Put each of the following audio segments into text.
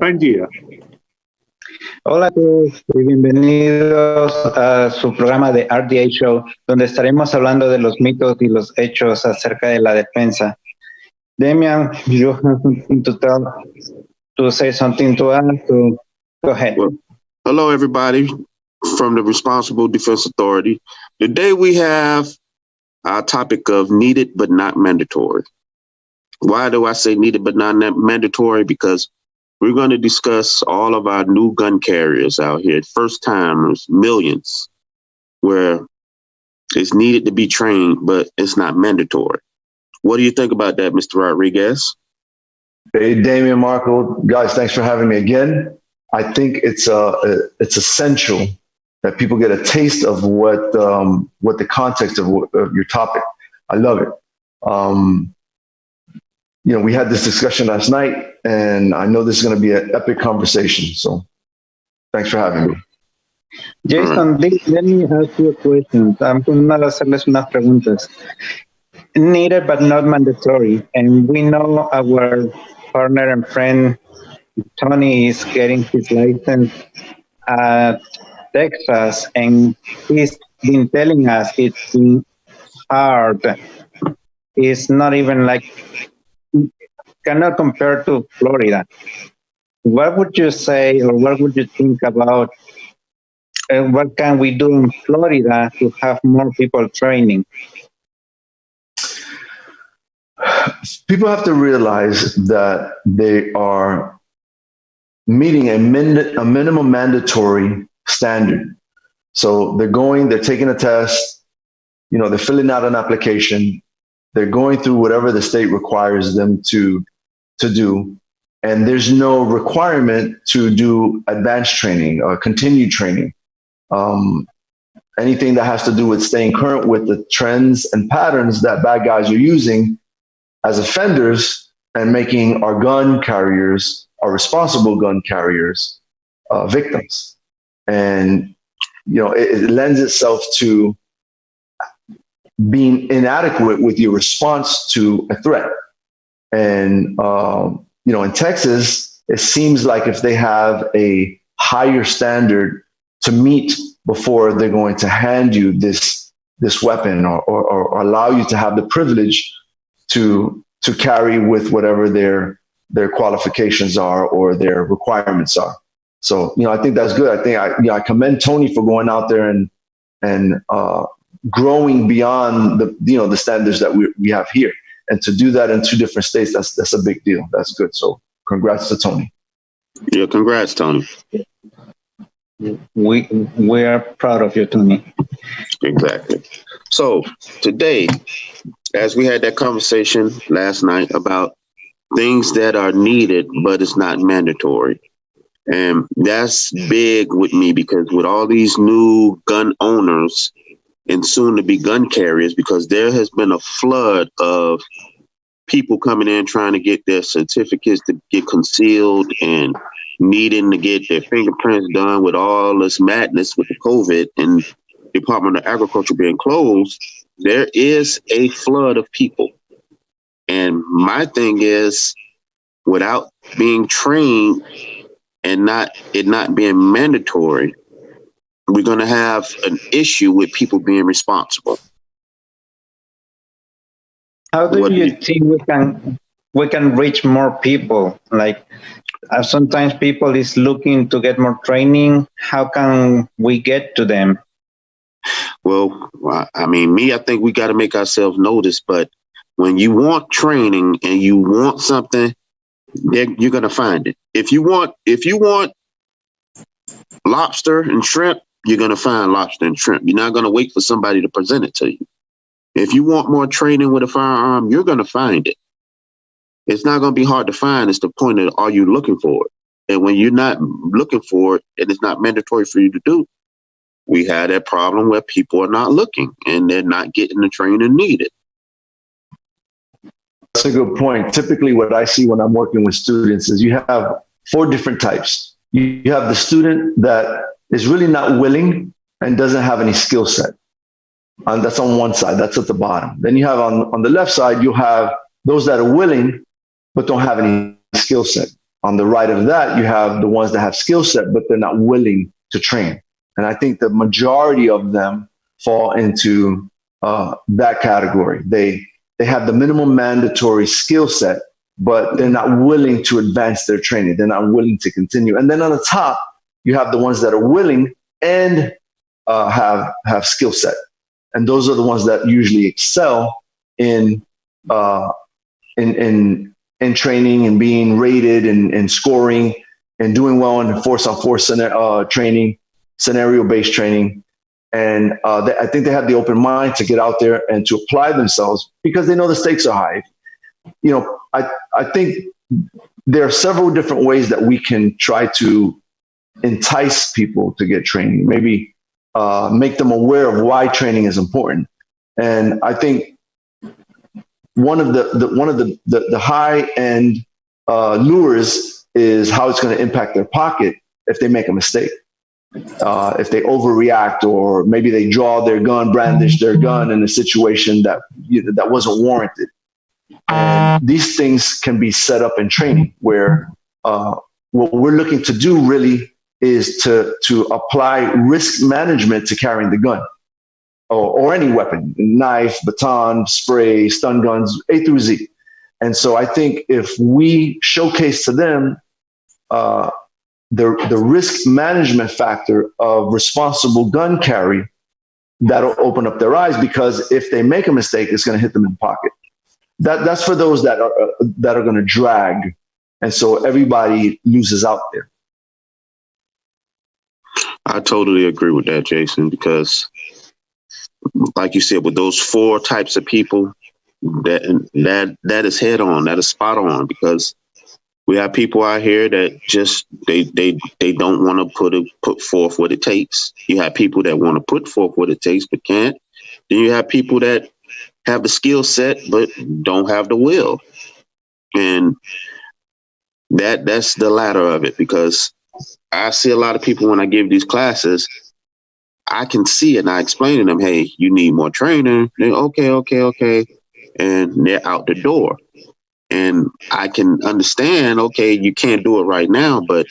Buen día. Hola a todos y bienvenidos a su programa de RDA Show, donde estaremos hablando de los mitos y los hechos acerca de la defensa. Damian, you have something to tell, to say something to us, so go ahead. Well, hello, everybody from the Responsible Defense Authority. Today we have our topic of needed but not mandatory. Why do I say needed but not mandatory? Because we're going to discuss all of our new gun carriers out here, first timers, millions, where it's needed to be trained, but it's not mandatory. What do you think about that, Mr. Rodriguez? Hey, Damian, Marco, guys, thanks for having me again. I think it's essential that people get a taste of what the context of your topic. I love it. We had this discussion last night, and I know this is going to be an epic conversation. So, thanks for having me. Jason, let me ask you a question. I'm going to hacerles unas preguntas. Needed but not mandatory, and we know our partner and friend Tony is getting his license at Texas, and he's been telling us it's been hard. It's not even cannot compare to Florida. What would you say, or what would you think about what can we do in Florida to have more people training? People have to realize that they are meeting a minimum mandatory standard. So they're taking a test, they're filling out an application, they're going through whatever the state requires them to do. And there's no requirement to do advanced training or continued training. Anything that has to do with staying current with the trends and patterns that bad guys are using as offenders and making our gun carriers, our responsible gun carriers, victims. And, it lends itself to being inadequate with your response to a threat. And, in Texas, it seems like if they have a higher standard to meet before they're going to hand you this weapon or allow you to have the privilege to carry with whatever their qualifications are or their requirements are. So, I think that's good. I think I commend Tony for going out there and growing beyond the standards that we have here. And to do that in two different states, that's a big deal. That's good. So congrats to Tony. Yeah, congrats, Tony. We are proud of you, Tony. Exactly. So today, as we had that conversation last night about things that are needed, but it's not mandatory. And that's big with me because with all these new gun owners and soon to be gun carriers, because there has been a flood of people coming in trying to get their certificates to get concealed and needing to get their fingerprints done with all this madness with the COVID and Department of Agriculture being closed. There is a flood of people. And my thing is, without being trained and not being mandatory, we're going to have an issue with people being responsible. How do you think we can reach more people? Sometimes people is looking to get more training. How can we get to them? Well, I think we got to make ourselves noticed. But when you want training and you want something, you're going to find it. If you want lobster and shrimp, you're going to find lobster and shrimp. You're not going to wait for somebody to present it to you. If you want more training with a firearm, you're going to find it. It's not going to be hard to find. It's the point of, are you looking for it? And when you're not looking for it and it's not mandatory for you to do, we had that problem where people are not looking and they're not getting the training needed. That's a good point. Typically, what I see when I'm working with students is you have 4 different types. You have the student that is really not willing and doesn't have any skill set. And that's on one side. That's at the bottom. Then you have on the left side, you have those that are willing but don't have any skill set. On the right of that, you have the ones that have skill set, but they're not willing to train. And I think the majority of them fall into that category. They have the minimum mandatory skill set, but they're not willing to advance their training. They're not willing to continue. And then on the top, you have the ones that are willing and have skill set, and those are the ones that usually excel in in training and being rated and scoring and doing well in force on force training, scenario based training. And I think they have the open mind to get out there and to apply themselves because they know the stakes are high. You know, I think there are several different ways that we can try to entice people to get training, maybe make them aware of why training is important. And I think one of the high end lures is how it's going to impact their pocket if they make a mistake. If they overreact, or maybe they draw their gun, brandish their gun in a situation that wasn't warranted. And these things can be set up in training where what we're looking to do really is to apply risk management to carrying the gun or any weapon, knife, baton, spray, stun guns, A through Z. And so I think if we showcase to them the risk management factor of responsible gun carry, that'll open up their eyes, because if they make a mistake, it's going to hit them in the pocket. That's for those that are going to drag, and so everybody loses out there. I totally agree with that, Jason, because like you said, with those four types of people, that is head on, that is spot on, because we have people out here that just they don't want to put forth what it takes. You have people that want to put forth what it takes but can't. Then you have people that have the skill set but don't have the will. And that's the latter of it, because I see a lot of people when I give these classes, I can see it and I explain to them, hey, you need more training. They're okay. And they're out the door. And I can understand, okay, you can't do it right now, but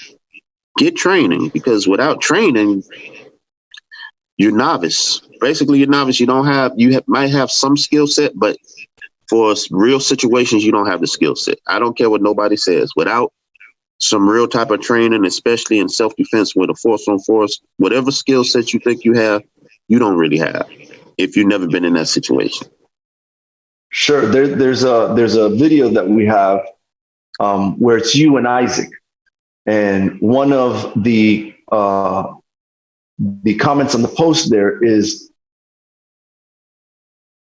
get training, because without training, you're novice. Basically, you're novice. Might have some skill set, but for real situations, you don't have the skill set. I don't care what nobody says. Without some real type of training, especially in self-defense with a force on force, whatever skill set you think you have, you don't really have if you've never been in that situation. Sure. There's a video that we have where it's you and Isaac, and one of the comments on the post there is,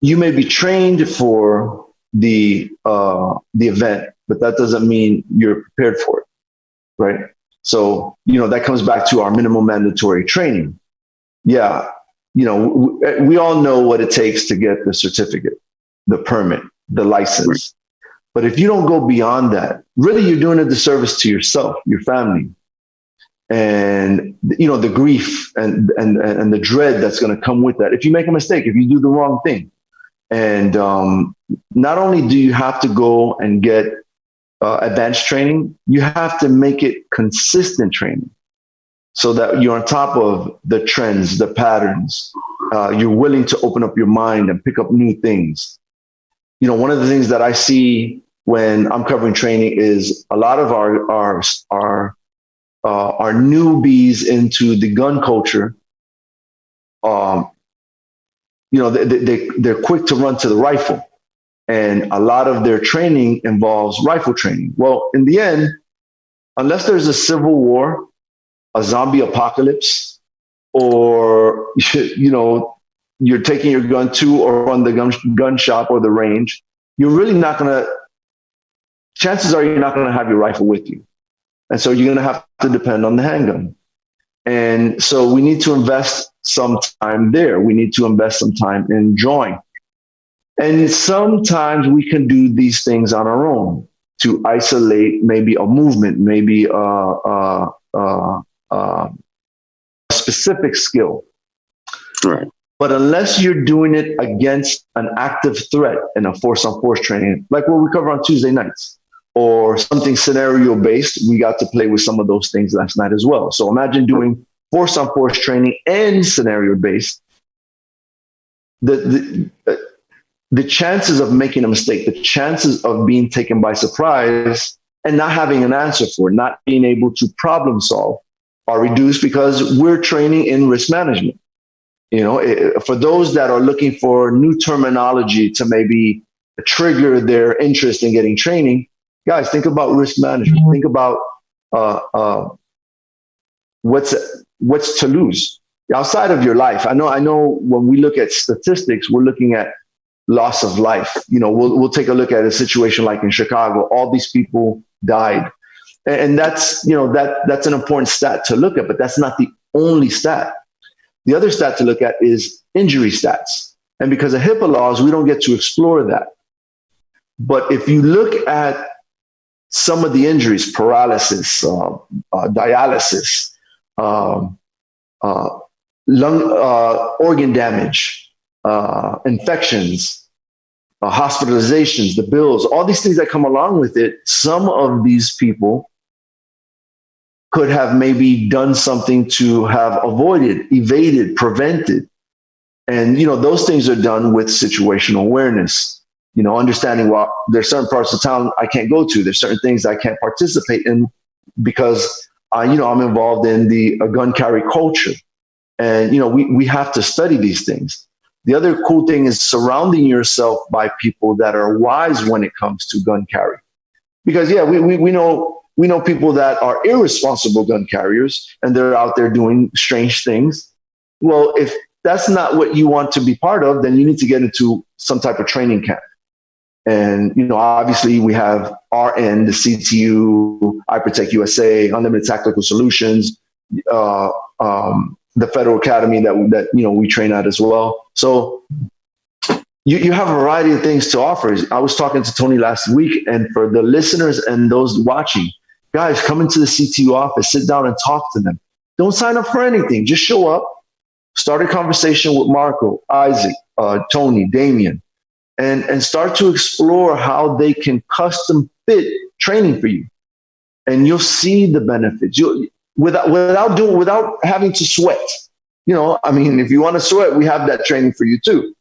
you may be trained for the event, but that doesn't mean you're prepared for it, right? So that comes back to our minimum mandatory training. Yeah, we all know what it takes to get the certificate, the permit, the license. But if you don't go beyond that, really you're doing a disservice to yourself, your family, and the grief and the dread that's going to come with that if you make a mistake, if you do the wrong thing. And not only do you have to go and get advanced training, you have to make it consistent training so that you're on top of the trends, the patterns. You're willing to open up your mind and pick up new things. One of the things that I see when I'm covering training is a lot of our newbies into the gun culture. They're quick to run to the rifle, and a lot of their training involves rifle training. Well, in the end, unless there's a civil war, a zombie apocalypse, or you're taking your gun to or from the gun shop or the range, chances are you're not going to have your rifle with you. And so you're going to have to depend on the handgun. And so we need to invest some time there. We need to invest some time in drawing. And sometimes we can do these things on our own to isolate maybe a movement, maybe a specific skill. Right. But unless you're doing it against an active threat in a force-on-force training, like what we cover on Tuesday nights, or something scenario based. We got to play with some of those things last night as well. So imagine doing force on force training and scenario based. The chances of making a mistake, the chances of being taken by surprise and not having an answer for it, not being able to problem solve, are reduced because we're training in risk management. For those that are looking for new terminology to maybe trigger their interest in getting training, guys, think about risk management. Think about what's to lose outside of your life. I know when we look at statistics, we're looking at loss of life. We'll take a look at a situation like in Chicago. All these people died, and that's that's an important stat to look at, but that's not the only stat. The other stat to look at is injury stats, and because of HIPAA laws, we don't get to explore that. But if you look at some of the injuries, paralysis, dialysis, lung organ damage, infections, hospitalizations, the bills, all these things that come along with it, some of these people could have maybe done something to have avoided, evaded, prevented. And, those things are done with situational awareness, understanding, well, there's certain parts of town I can't go to. There's certain things I can't participate in because, I'm involved in the gun carry culture. And, we have to study these things. The other cool thing is surrounding yourself by people that are wise when it comes to gun carry. Because, we know people that are irresponsible gun carriers and they're out there doing strange things. Well, if that's not what you want to be part of, then you need to get into some type of training camp. And, obviously we have RN, the CTU, I Protect USA, Unlimited Tactical Solutions, the Federal Academy that we train at as well. So you have a variety of things to offer. I was talking to Tony last week, and for the listeners and those watching, guys, come into the CTU office, sit down and talk to them. Don't sign up for anything. Just show up, start a conversation with Marco, Isaac, Tony, Damien, and start to explore how they can custom fit training for you. And you'll see the benefits. Without having to sweat. If you want to sweat, we have that training for you too.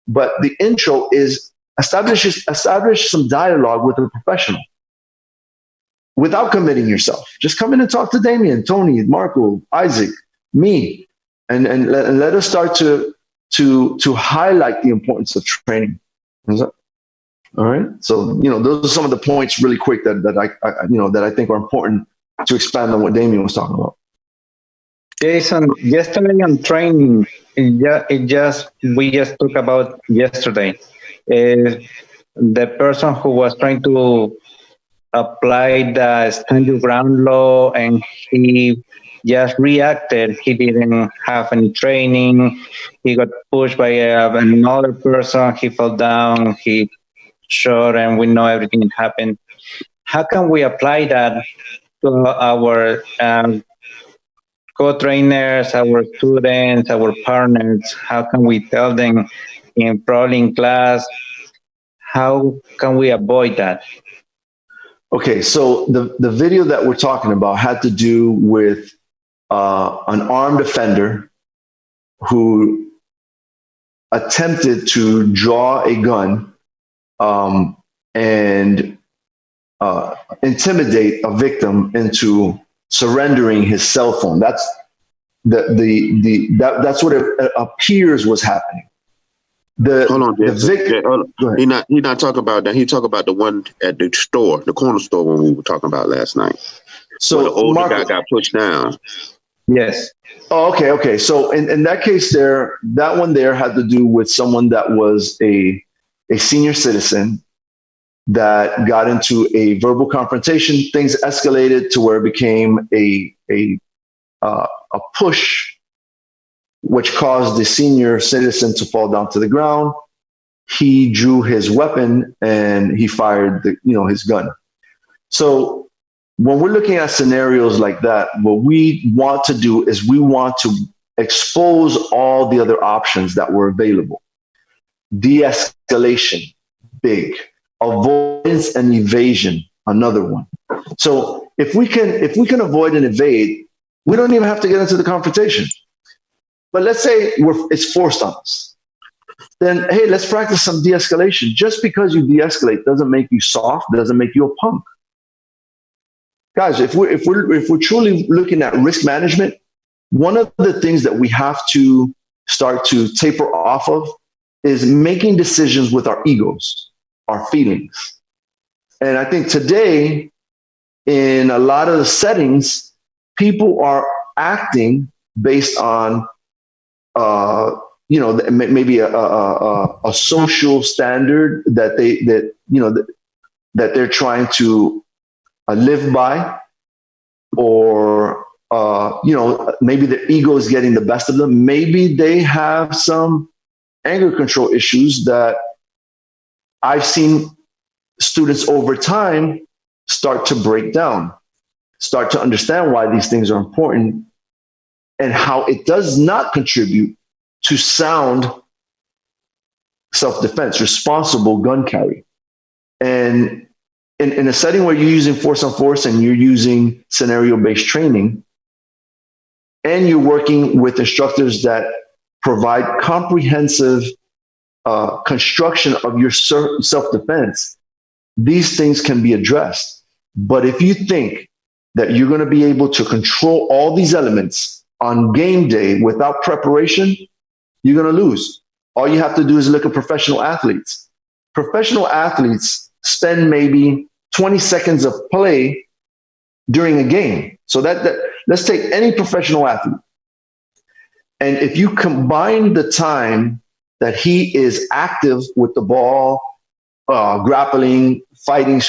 But the intro is establish some dialogue with a professional without committing yourself. Just come in and talk to Damien, Tony, Marco, Isaac, me, and let us start to highlight the importance of training. All right. So, those are some of the points really quick that I think are important to expand on what Damien was talking about. Jason, yesterday on training, we just talked about yesterday. The person who was trying to apply the stand your ground law, and he just reacted. He didn't have any training. He got pushed by another person. He fell down. He shot, and we know everything happened. How can we apply that to our co-trainers, our students, our partners? How can we tell them probably in class? How can we avoid that? Okay, so the video that we're talking about had to do with an armed offender who attempted to draw a gun and intimidate a victim into surrendering his cell phone. That's that's what it appears was happening. Hold on, He not talking about that. He talking about the one at the store, the corner store, when we were talking about last night. So the older guy got pushed down. Yes. Oh, okay. So in that case, that one there had to do with someone that was a senior citizen that got into a verbal confrontation. Things escalated to where it became a push, which caused the senior citizen to fall down to the ground. He drew his weapon and he fired his gun. So when we're looking at scenarios like that, what we want to do is we want to expose all the other options that were available. De-escalation, big. Avoidance and evasion, another one. So if we can avoid and evade, we don't even have to get into the confrontation. But let's say it's forced on us. Then, hey, let's practice some de-escalation. Just because you de-escalate doesn't make you soft, doesn't make you a punk. Guys, if we're truly looking at risk management, one of the things that we have to start to taper off of is making decisions with our egos, our feelings. And I think today, in a lot of the settings, people are acting based on, maybe a social standard that they're trying to live by, or maybe their ego is getting the best of them. Maybe they have some anger control issues that I've seen students over time start to break down, start to understand why these things are important and how it does not contribute to sound self-defense, responsible gun carry. And in a setting where you're using force on force and you're using scenario-based training, and you're working with instructors that provide comprehensive construction of your self-defense, these things can be addressed. But if you think that you're going to be able to control all these elements on game day without preparation, you're going to lose. All you have to do is look at professional athletes. Professional athletes spend maybe 20 seconds of play during a game. So that let's take any professional athlete. And if you combine the time that he is active with the ball, grappling, fighting,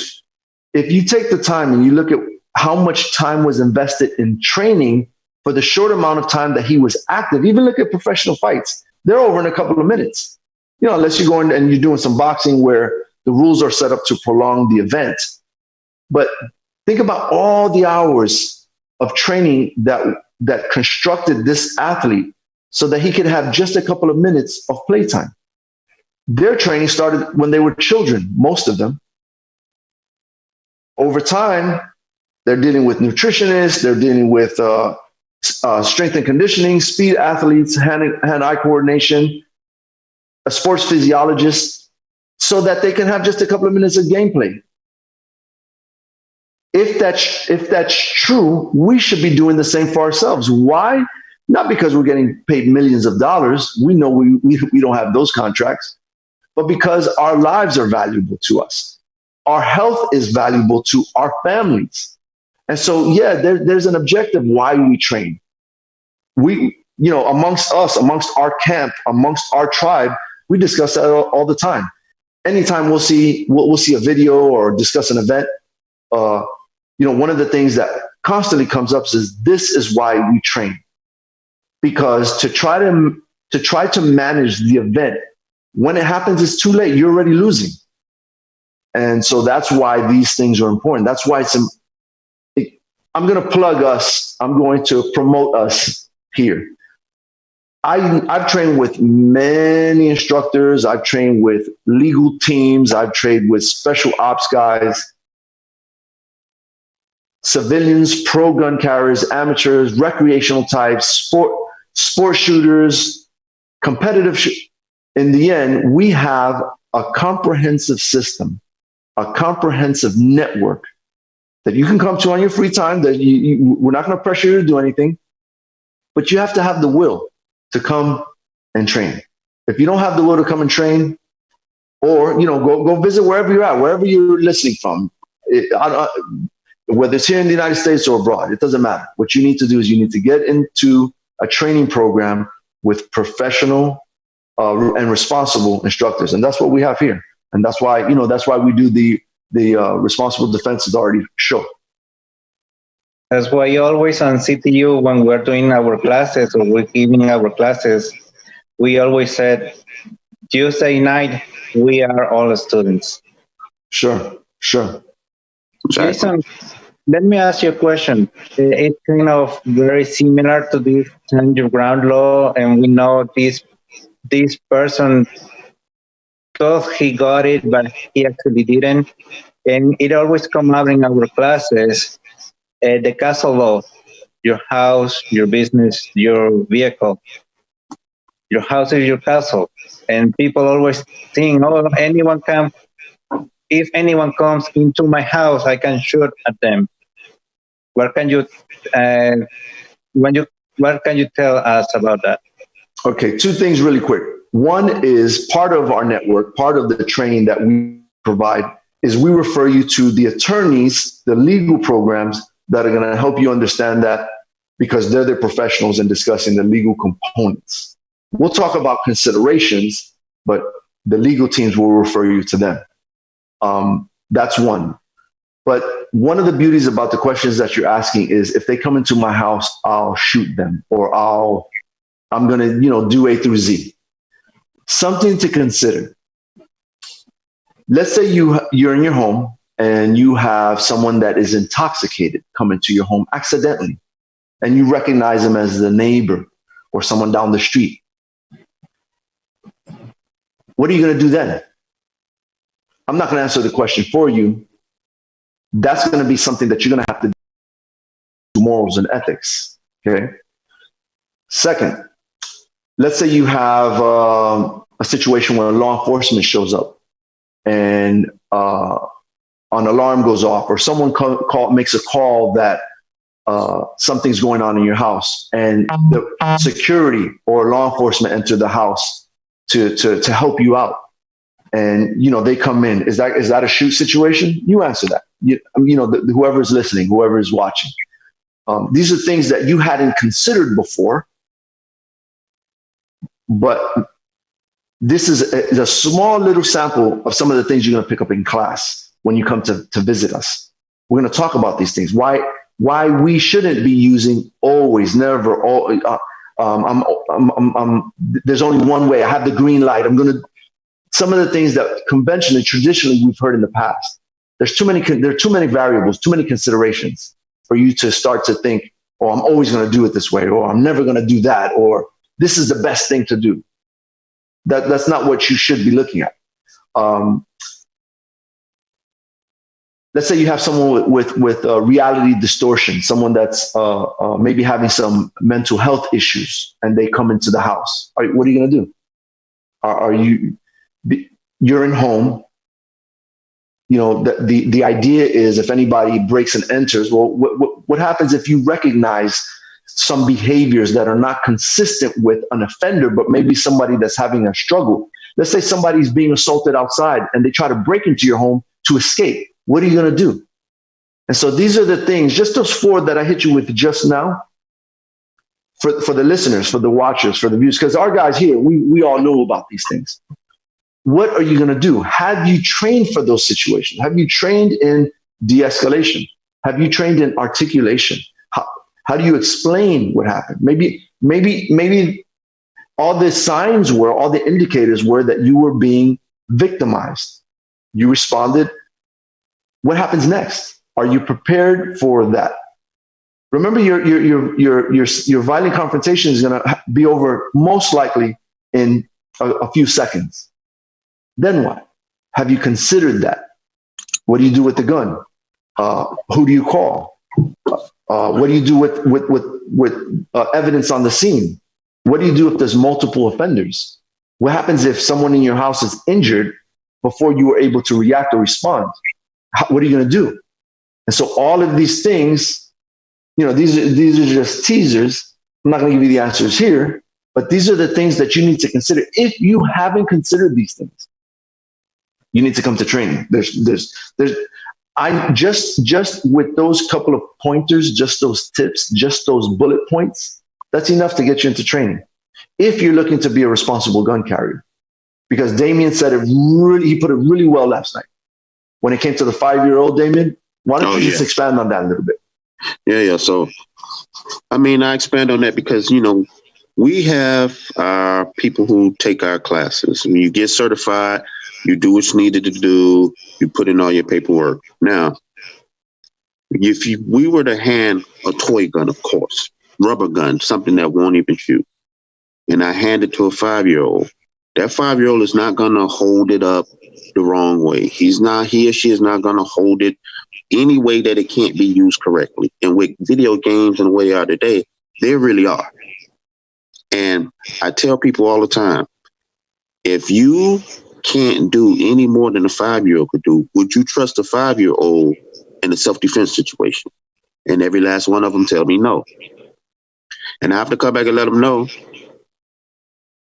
if you take the time and you look at how much time was invested in training for the short amount of time that he was active, even look at professional fights, they're over in a couple of minutes. Unless you're going and you're doing some boxing where the rules are set up to prolong the event. But think about all the hours of training that constructed this athlete so that he could have just a couple of minutes of playtime. Their training started when they were children, most of them. Over time, they're dealing with nutritionists, they're dealing with strength and conditioning, speed athletes, hand-eye coordination, a sports physiologist, so that they can have just a couple of minutes of gameplay. If that's true, we should be doing the same for ourselves. Why? Not because we're getting paid millions of dollars. We know we don't have those contracts, but because our lives are valuable to us. Our health is valuable to our families. And so, yeah, there's an objective why we train. We, amongst us, amongst our camp, amongst our tribe, we discuss that all the time. Anytime we'll see a video or discuss an event, one of the things that constantly comes up is this is why we train. Because to try to manage the event, when it happens, it's too late. You're already losing. And so that's why these things are important. That's why I'm going to plug us. I'm going to promote us here. I've trained with many instructors. I've trained with legal teams. I've trained with special ops guys, civilians, pro gun carriers, amateurs, recreational types, sport shooters, competitive. In the end, we have a comprehensive system, a comprehensive network that you can come to on your free time. That we're not going to pressure you to do anything, but you have to have the will to come and train. If you don't have the will to come and train, or go visit wherever you're at, wherever you're listening from, whether it's here in the United States or abroad, it doesn't matter. What you need to do is you need to get into a training program with professional and responsible instructors, and that's what we have here. And that's why we do the Responsible Defense Authority show. That's why always on CTU, when we're doing our classes or we're giving our classes, we always said, Tuesday night, we are all students. Sure. Jason, let me ask you a question. It's kind of very similar to this stand your ground law, and we know this person thought he got it, but he actually didn't. And it always come out in our classes, the castle law, your house, your business, your vehicle. Your house is your castle. And people always think, oh, if anyone comes into my house, I can shoot at them. What can you, uh, when you, what can you tell us about that? Okay, two things really quick. One is part of our network, part of the training that we provide is we refer you to the attorneys, the legal programs that are going to help you understand that because they're the professionals in discussing the legal components. We'll talk about considerations, but the legal teams will refer you to them. That's one. But one of the beauties about the questions that you're asking is if they come into my house, I'll shoot them or I'm going to, do A through Z. Something to consider. Let's say you're in your home and you have someone that is intoxicated come into your home accidentally, and you recognize them as the neighbor or someone down the street. What are you going to do then? I'm not going to answer the question for you. That's going to be something that you're going to have to do morals and ethics. Okay. Second, let's say you have a situation where law enforcement shows up and an alarm goes off, or someone makes a call that something's going on in your house, and the security or law enforcement enter the house to help you out, and they come in. Is that a shoot situation? You answer that. Whoever's listening, whoever is watching. These are things that you hadn't considered before, but this is a small little sample of some of the things you're going to pick up in class when you come to visit us. We're going to talk about these things. Why we shouldn't be using always, never, all. There's only one way. I have the green light. Some of the things that conventionally, traditionally, we've heard in the past. There are too many variables, too many considerations for you to start to think, oh, I'm always going to do it this way, or I'm never going to do that, or this is the best thing to do. That's not what you should be looking at. Let's say you have someone with reality distortion, someone that's maybe having some mental health issues, and they come into the house. What are you going to do? You're in home. The idea is if anybody breaks and enters, well, what happens if you recognize some behaviors that are not consistent with an offender, but maybe somebody that's having a struggle? Let's say somebody's being assaulted outside and they try to break into your home to escape. What are you going to do? And so these are the things, just those four that I hit you with just now, for the listeners, for the watchers, for the viewers, because our guys here, we all know about these things. What are you going to do? Have you trained for those situations? Have you trained in de-escalation? Have you trained in articulation? How do you explain what happened? Maybe all the signs were, all the indicators were that you were being victimized. You responded. What happens next? Are you prepared for that? Remember, your violent confrontation is going to be over most likely in a few seconds. Then what? Have you considered that? What do you do with the gun? Who do you call? What do you do with evidence on the scene? What do you do if there's multiple offenders? What happens if someone in your house is injured before you were able to react or respond? What are you going to do? And so all of these things, these are just teasers. I'm not going to give you the answers here, but these are the things that you need to consider. If you haven't considered these things, you need to come to training. I just with those couple of pointers, just those tips, just those bullet points, that's enough to get you into training. If you're looking to be a responsible gun carrier, because Damien said he put it really well last night. When it came to the 5-year-old, Damien, why don't you just expand on that a little bit? Yeah. So, I expand on that because, we have our people who take our classes. When you get certified, you do what's needed to do. You put in all your paperwork. Now, if we were to hand a toy gun, of course, rubber gun, something that won't even shoot, and I hand it to a 5-year-old, That 5-year-old is not going to hold it up the wrong way. He or she is not going to hold it any way that it can't be used correctly. And with video games and the way they are today, they really are. And I tell people all the time, if you can't do any more than a 5-year-old could do, would you trust a 5-year-old in a self-defense situation? And every last one of them tell me no. And I have to come back and let them know,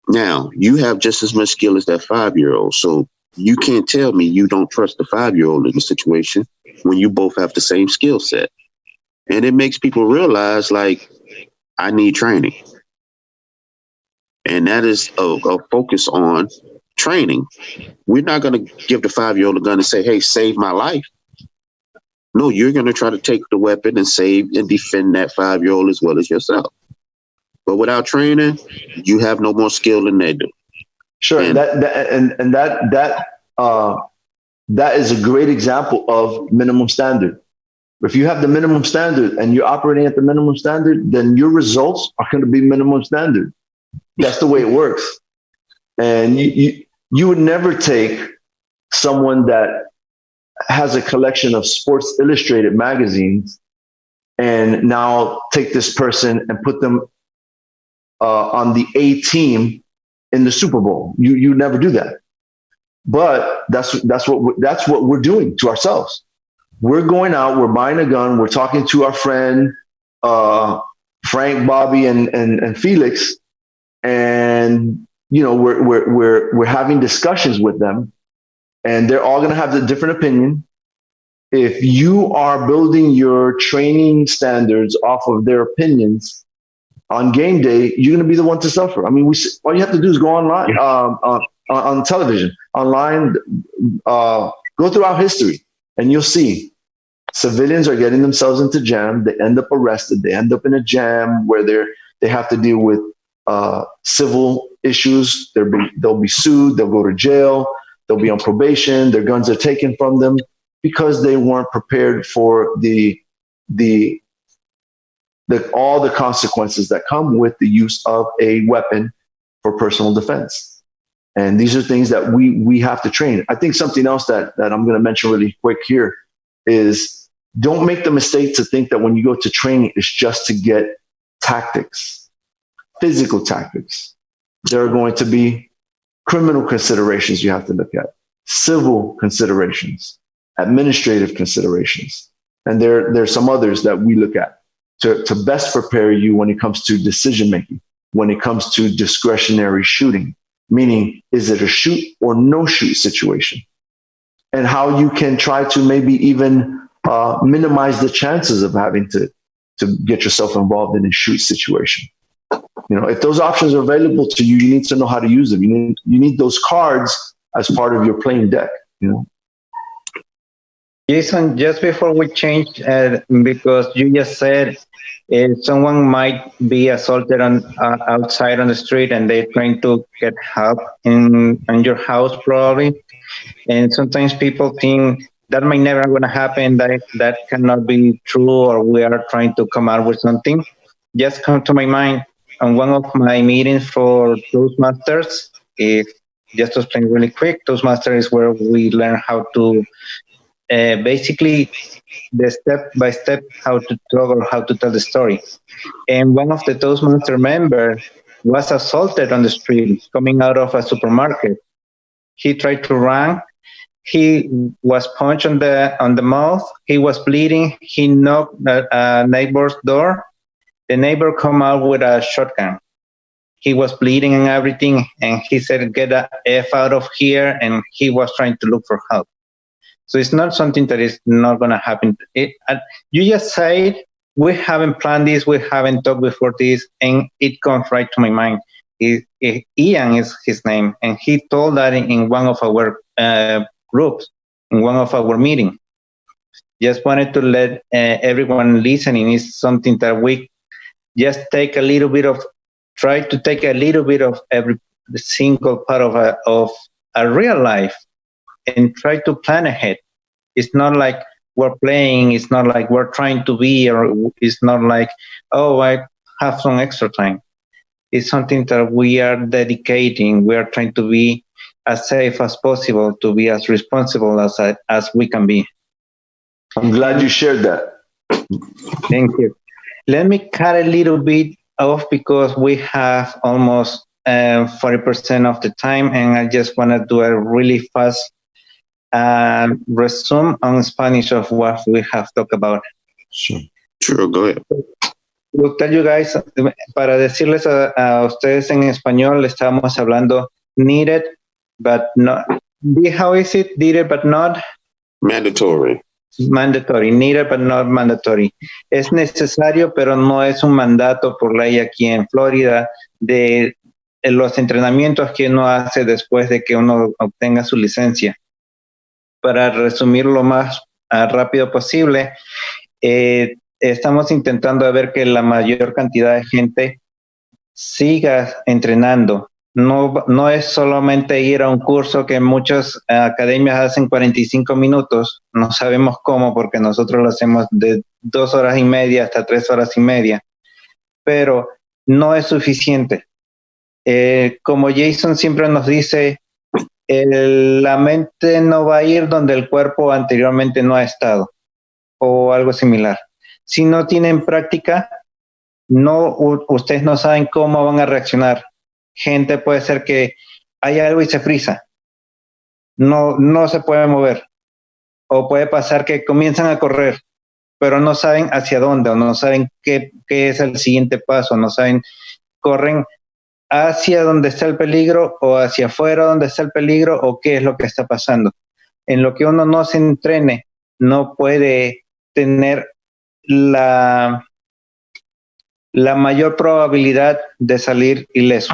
now, you have just as much skill as that 5-year-old. So you can't tell me you don't trust the 5-year-old in the situation when you both have the same skill set. And it makes people realize, like, I need training. And that is a focus on training. We're not going to give the 5-year-old a gun and say, hey, save my life. No, you're going to try to take the weapon and save and defend that 5-year-old as well as yourself. But without training, you have no more skill than they do. Sure, And that is a great example of minimum standard. If you have the minimum standard and you're operating at the minimum standard, then your results are going to be minimum standard. That's the way it works. And you would never take someone that has a collection of Sports Illustrated magazines and now take this person and put them on the A team in the Super Bowl. You never do that. But that's what we're doing to ourselves. We're going out, we're buying a gun, we're talking to our friend Frank, Bobby, and Felix, and we're having discussions with them, and they're all going to have a different opinion. If you are building your training standards off of their opinions, on game day, you're going to be the one to suffer. I mean, all you have to do is go online, on television, online, go throughout history, and you'll see civilians are getting themselves into jam. They end up arrested. They end up in a jam where they have to deal with civil issues. They'll be sued. They'll go to jail. They'll be on probation. Their guns are taken from them because they weren't prepared for all the consequences that come with the use of a weapon for personal defense. And these are things that we have to train. I think something else that I'm going to mention really quick here is don't make the mistake to think that when you go to training, it's just to get tactics, physical tactics. There are going to be criminal considerations you have to look at, civil considerations, administrative considerations. And there's some others that we look at to best prepare you when it comes to decision making, when it comes to discretionary shooting, meaning is it a shoot or no shoot situation, and how you can try to maybe even minimize the chances of having to get yourself involved in a shoot situation. If those options are available to you, you need to know how to use them. You need those cards as part of your playing deck. Jason, just before we change, because you just said someone might be assaulted outside on the street and they're trying to get help in your house probably, and sometimes people think that might never going to happen, that cannot be true, or we are trying to come out with something. Just come to my mind on one of my meetings for Toastmasters. Just to explain really quick, Toastmasters is where we learn how to basically the step-by-step how to talk or how to tell the story. And one of the Toastmaster members was assaulted on the street coming out of a supermarket. He tried to run. He was punched on the mouth. He was bleeding. He knocked at a neighbor's door. The neighbor come out with a shotgun. He was bleeding and everything, and he said, "Get the F out of here," and he was trying to look for help. So it's not something that is not going to happen. You just said, we haven't planned this, we haven't talked before this, and it comes right to my mind. Ian is his name, and he told that in one of our groups, in one of our meetings. Just wanted to let everyone listening, is something that we just take a little bit of, try to take a little bit of every single part of a real life and try to plan ahead. It's not like we're playing, it's not like we're trying to be, or it's not like, oh, I have some extra time. is something that we are dedicating. We are trying to be as safe as possible, to be as responsible as we can be. I'm glad you shared that. Thank you. Let me cut a little bit off because we have almost 40% of the time, and I just want to do a really fast resume on Spanish of what we have talked about. Sure, go ahead. We'll tell you guys, para decirles a ustedes en español, estábamos hablando needed, but not. How is it? Needed, but not? Mandatory. Mandatory, needed but not mandatory. Es necesario, pero no es un mandato por ley aquí en Florida de los entrenamientos que uno hace después de que uno obtenga su licencia. Para resumir lo más rápido posible, estamos intentando ver que la mayor cantidad de gente siga entrenando. No es solamente ir a un curso que muchas academias hacen 45 minutos. No sabemos cómo, porque nosotros lo hacemos de 2 horas y media hasta 3 horas y media. Pero no es suficiente. Como Jason siempre nos dice, la mente no va a ir donde el cuerpo anteriormente no ha estado, o algo similar. Si no tienen práctica, ustedes no saben cómo van a reaccionar. Gente puede ser que hay algo y se frisa, no se puede mover, o puede pasar que comienzan a correr, pero no saben hacia dónde, o no saben qué es el siguiente paso, no saben, corren hacia donde está el peligro o hacia afuera donde está el peligro, o qué es lo que está pasando. En lo que uno no se entrene, no puede tener la mayor probabilidad de salir ileso.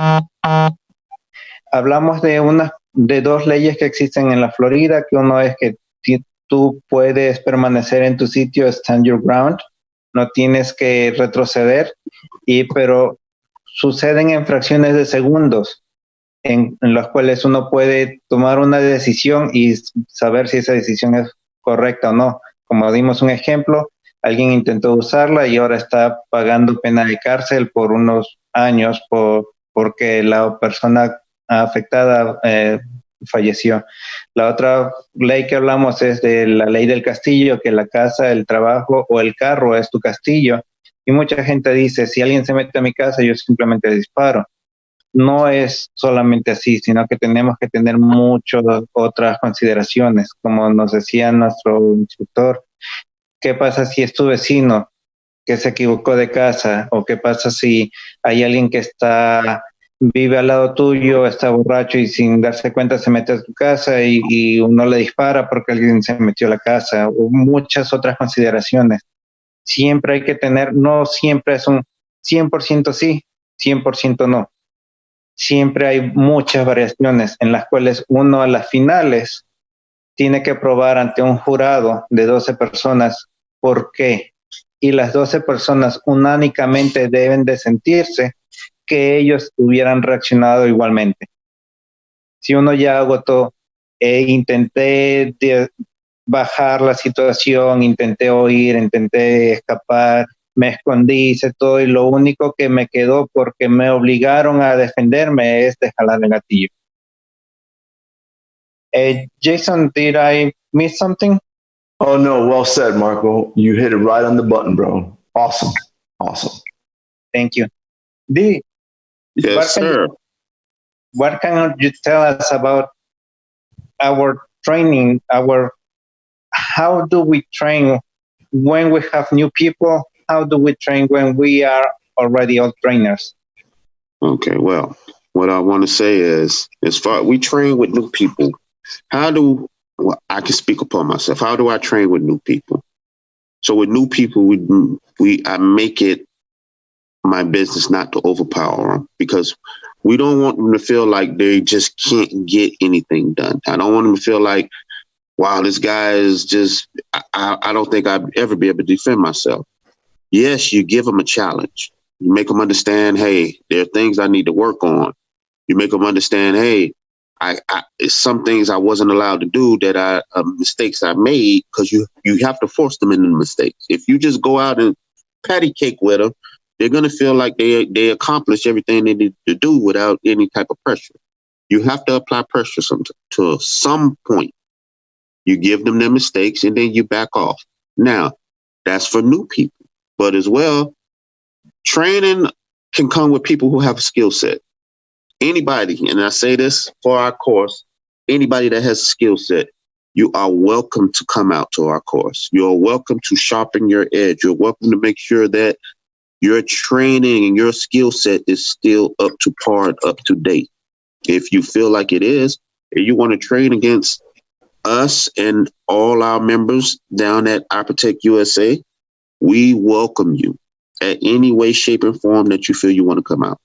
Hablamos de 2 leyes que existen en la Florida, que uno es que tú puedes permanecer en tu sitio, stand your ground, no tienes que retroceder, pero suceden en fracciones de segundos en las cuales uno puede tomar una decisión y saber si esa decisión es correcta o no. Como dimos un ejemplo, alguien intentó usarla y ahora está pagando pena de cárcel por unos años porque la persona afectada falleció. La otra ley que hablamos es de la ley del castillo, que la casa, el trabajo o el carro es tu castillo. Y mucha gente dice, si alguien se mete a mi casa, yo simplemente disparo. No es solamente así, sino que tenemos que tener muchas otras consideraciones, como nos decía nuestro instructor. ¿Qué pasa si es tu vecino que se equivocó de casa? ¿O qué pasa si hay alguien que vive al lado tuyo, está borracho y sin darse cuenta se mete a tu casa y uno le dispara porque alguien se metió a la casa? O muchas otras consideraciones. Siempre hay que tener, no siempre es un 100% sí, 100% no. Siempre hay muchas variaciones en las cuales uno a las finales tiene que probar ante un jurado de 12 personas por qué. Y las 12 personas unánicamente deben de sentirse que ellos hubieran reaccionado igualmente. Si uno ya agotó, intenté bajar la situación, intenté huir, intenté escapar, me escondí, hice todo, y lo único que me quedó porque me obligaron a defenderme es de jalar el gatillo. Jason, did I miss something? Oh, no, well said, Marco. You hit it right on the button, bro. Awesome. Thank you. Yes, sir. What can you tell us about our training, how do we train when we have new people? How do we train when we are already old trainers? Okay, well, what I want to say is, as far we train with new people, I can speak upon myself. How do I train with new people? So with new people, I make it my business not to overpower them, because we don't want them to feel like they just can't get anything done. I don't want them to feel like, wow, this guy is just, I don't think I'd ever be able to defend myself. Yes, you give them a challenge. You make them understand, hey, there are things I need to work on. You make them understand, hey, some things I wasn't allowed to do that mistakes I made, because you have to force them into the mistakes. If you just go out and patty cake with them, They're going to feel like they accomplish everything they need to do without any type of pressure. You have to apply pressure to some point. You give them their mistakes and then you back off. Now, that's for new people, but as well, training can come with people who have a skill set. Anybody, and I say this for our course, anybody that has a skill set, you are welcome to come out to our course. You're welcome to sharpen your edge. You're welcome to make sure that your training and your skill set is still up to par, up to date. If you feel like it is, and you want to train against us and all our members down at Protect USA, we welcome you at any way, shape, and form that you feel you want to come out.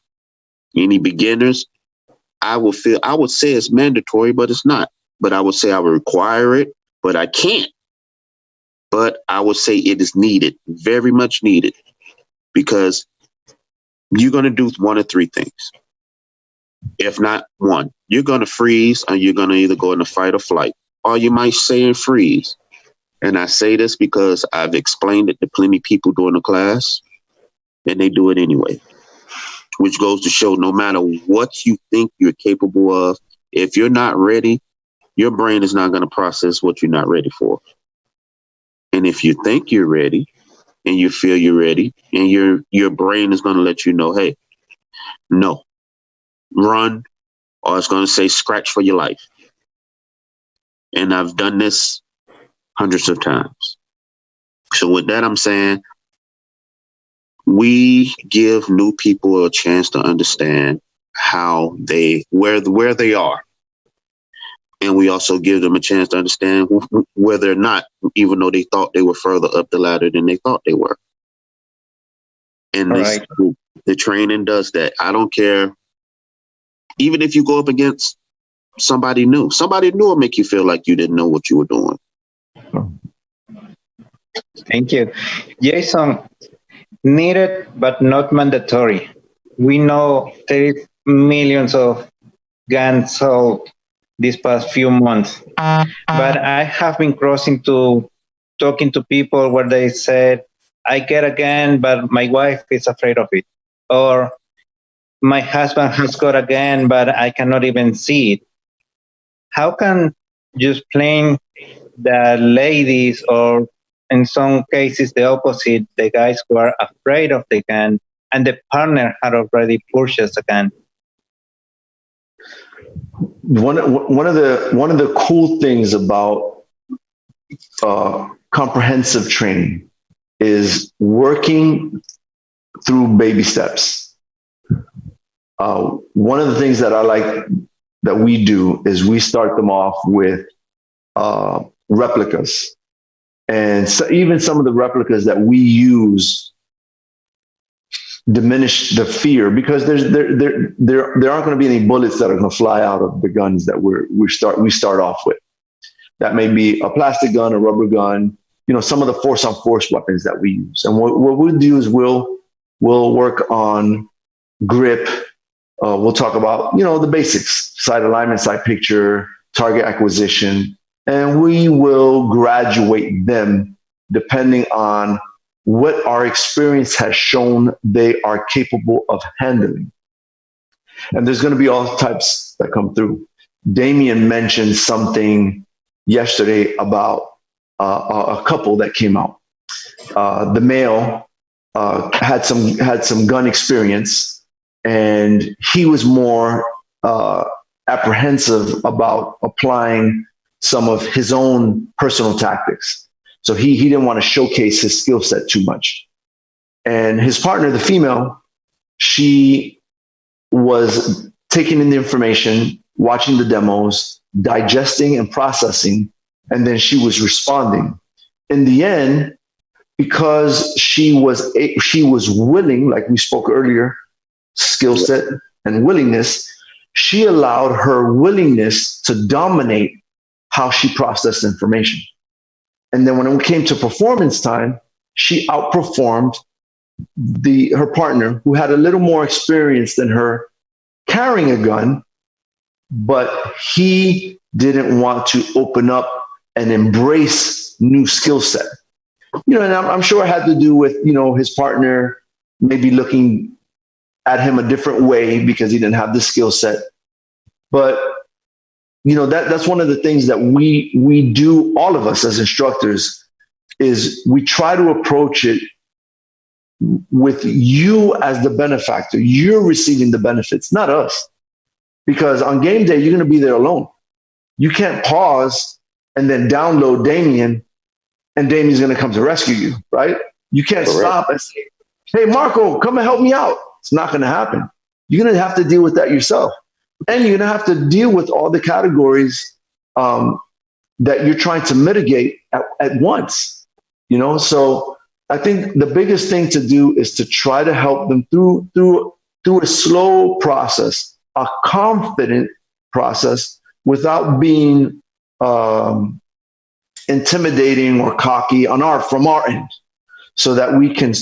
Any beginners, I would say it's mandatory, but it's not. But I would say I would require it, but I can't. But I would say it is needed, very much needed, because you're going to do one of three things. If not one, you're going to freeze, or you're going to either go into fight or flight, or you might stay in freeze. And I say this because I've explained it to plenty of people during the class, and they do it anyway, which goes to show no matter what you think you're capable of, if you're not ready, your brain is not going to process what you're not ready for. And if you think you're ready and you feel you're ready, and your brain is going to let you know, hey, no, run, or it's going to say scratch for your life. And I've done this hundreds of times. So with that, I'm saying we give new people a chance to understand where they are. And we also give them a chance to understand where they're not, even though they thought they were further up the ladder than they thought they were. And the training does that. I don't care. Even if you go up against somebody new will make you feel like you didn't know what you were doing. Thank you. Jason, needed but not mandatory. We know there is millions of guns sold these past few months, but I have been talking to people where they said, I get a gun, but my wife is afraid of it. Or my husband has got a gun, but I cannot even see it. How can you explain the ladies, or in some cases the opposite, the guys who are afraid of the gun and the partner had already purchased a gun? One of the cool things about comprehensive training is working through baby steps. One of the things that I like that we do is we start them off with replicas. And so even some of the replicas that we use diminish the fear, because there aren't going to be any bullets that are going to fly out of the guns that we start off with. That may be a plastic gun, a rubber gun, some of the force on force weapons that we use. And what we'll do is we'll work on grip. We'll talk about, the basics: sight alignment, sight picture, target acquisition, and we will graduate them depending on what our experience has shown they are capable of handling. And there's going to be all types that come through. Damien mentioned something yesterday about a couple that came out. The male had some gun experience, and he was more apprehensive about applying some of his own personal tactics. So he didn't want to showcase his skill set too much. And his partner, the female, she was taking in the information, watching the demos, digesting and processing, and then she was responding. In the end, because she was willing, like we spoke earlier, skill set and willingness, she allowed her willingness to dominate how she processed information. And then when it came to performance time, she outperformed her partner, who had a little more experience than her carrying a gun, but he didn't want to open up and embrace new skill set. And I'm sure it had to do with, his partner, maybe looking at him a different way because he didn't have the skill set. But that's one of the things that we do, all of us as instructors, is we try to approach it with you as the benefactor. You're receiving the benefits, not us. Because on game day, you're going to be there alone. You can't pause and then download Damien, and Damien's going to come to rescue you, right? You can't stop and say, hey, Marco, come and help me out. It's not going to happen. You're going to have to deal with that yourself. And you're going to have to deal with all the categories that you're trying to mitigate at once. So I think the biggest thing to do is to try to help them through a slow process, a confident process, without being intimidating or cocky from our end, so that we can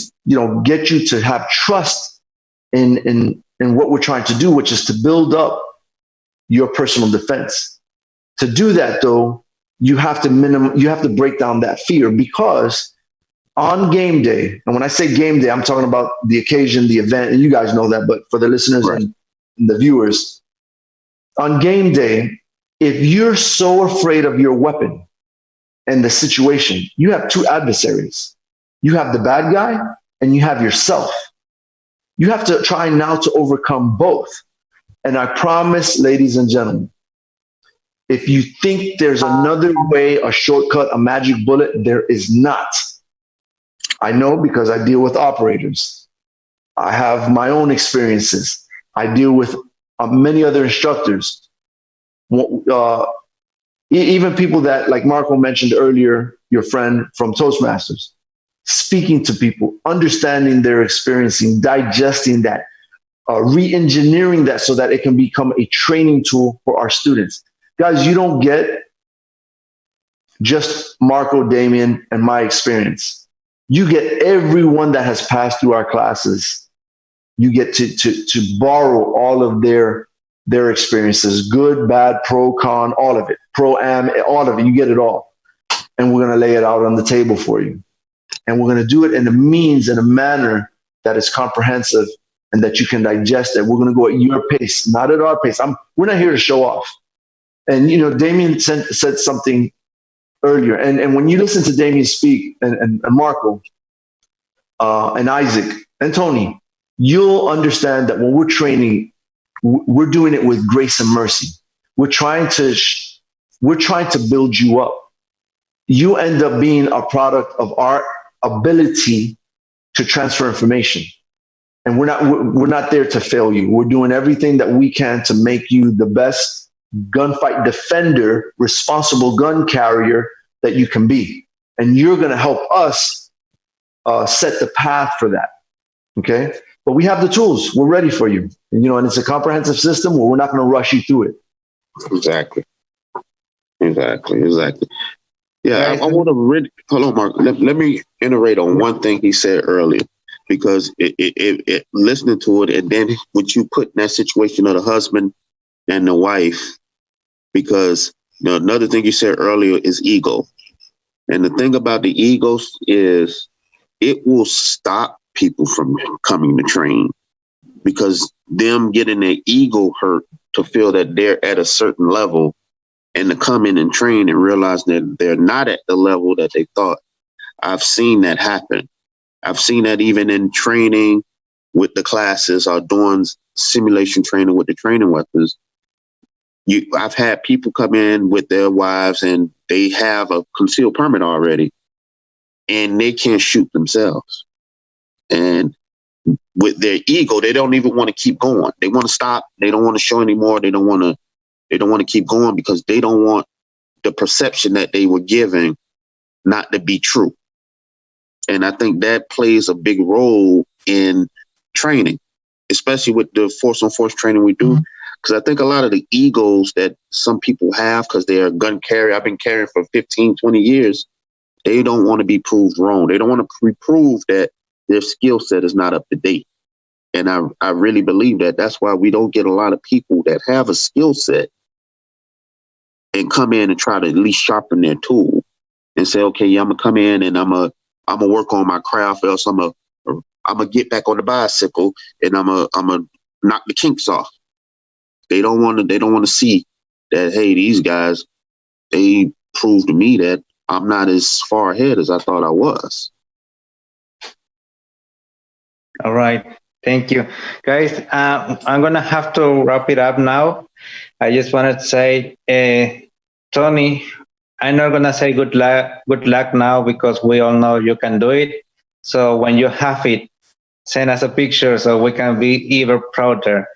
get you to have trust in what we're trying to do, which is to build up your personal defense. To do that, though, you have to break down that fear, because on game day, and when I say game day, I'm talking about the occasion, the event, and you guys know that, but for the listeners and the viewers, on game day, if you're so afraid of your weapon and the situation, you have two adversaries. You have the bad guy and you have yourself. You have to try now to overcome both. And I promise, ladies and gentlemen, if you think there's another way, a shortcut, a magic bullet, there is not. I know, because I deal with operators. I have my own experiences. I deal with many other instructors. Even people that, like Marco mentioned earlier, your friend from Toastmasters, speaking to people, understanding their experiencing, digesting that, re-engineering that so that it can become a training tool for our students. Guys, you don't get just Marco, Damien, and my experience. You get everyone that has passed through our classes. You get to borrow all of their experiences, good, bad, pro, con, all of it, pro, am, all of it. You get it all. And we're going to lay it out on the table for you. And we're going to do it in a manner that is comprehensive and that you can digest it. We're going to go at your pace, not at our pace. We're not here to show off. And, Damien said something earlier. And when you listen to Damien speak, and Marco, and Isaac, and Tony, you'll understand that when we're training, we're doing it with grace and mercy. We're trying to build you up. You end up being a product of our ability to transfer information. And we're not there to fail you. We're doing everything that we can to make you the best gunfight defender, responsible gun carrier that you can be. And you're going to help us set the path for that. Okay? But we have the tools. We're ready for you. And it's a comprehensive system where we're not going to rush you through it. Exactly. Yeah, I want to really, hold on, Mark. Let me iterate on one thing he said earlier, because it listening to it, and then when you put in that situation of the husband and the wife, because another thing you said earlier is ego. And the thing about the egos is it will stop people from coming to train, because them getting their ego hurt to feel that they're at a certain level and to come in and train and realize that they're not at the level that they thought. I've seen that happen. I've seen that even in training with the classes or doing simulation training with the training weapons. I've had people come in with their wives and they have a concealed permit already and they can't shoot themselves. And with their ego, they don't even want to keep going. They want to stop. They don't want to show anymore. They don't want to keep going because they don't want the perception that they were given not to be true. And I think that plays a big role in training, especially with the force on force training we do. Because I think a lot of the egos that some people have, because they're a gun carrier, I've been carrying for 15, 20 years, they don't want to be proved wrong. They don't want to prove that their skill set is not up to date. And I really believe that. That's why we don't get a lot of people that have a skill set and come in and try to at least sharpen their tool and say, okay, yeah, I'm gonna come in and I'm gonna work on my craft, or else I'm I'm gonna get back on the bicycle and I'm gonna knock the kinks off. They don't want to see that, hey, these guys, they proved to me that I'm not as far ahead as I thought I was. All right. Thank you, guys. I'm gonna have to wrap it up now. I just wanted to say, Tony, I'm not gonna say good luck now because we all know you can do it. So when you have it, send us a picture so we can be even prouder.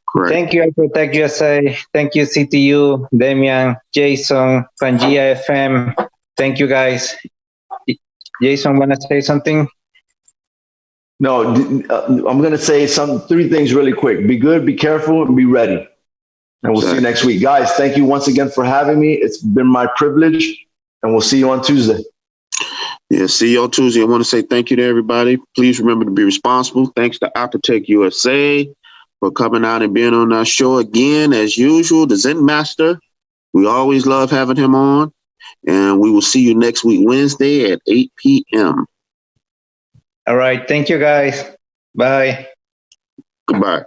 Correct. Thank you, Protect USA. Thank you, CTU, Damian, Jason, Pangea FM. Thank you, guys. Jason, wanna say something? No, I'm going to say three things really quick. Be good, be careful, and be ready. And we'll see you next week. Guys, thank you once again for having me. It's been my privilege, and we'll see you on Tuesday. Yeah, see you on Tuesday. I want to say thank you to everybody. Please remember to be responsible. Thanks to Protect USA for coming out and being on our show again. As usual, the Zen Master. We always love having him on. And we will see you next week, Wednesday at 8 p.m. All right. Thank you, guys. Bye. Goodbye.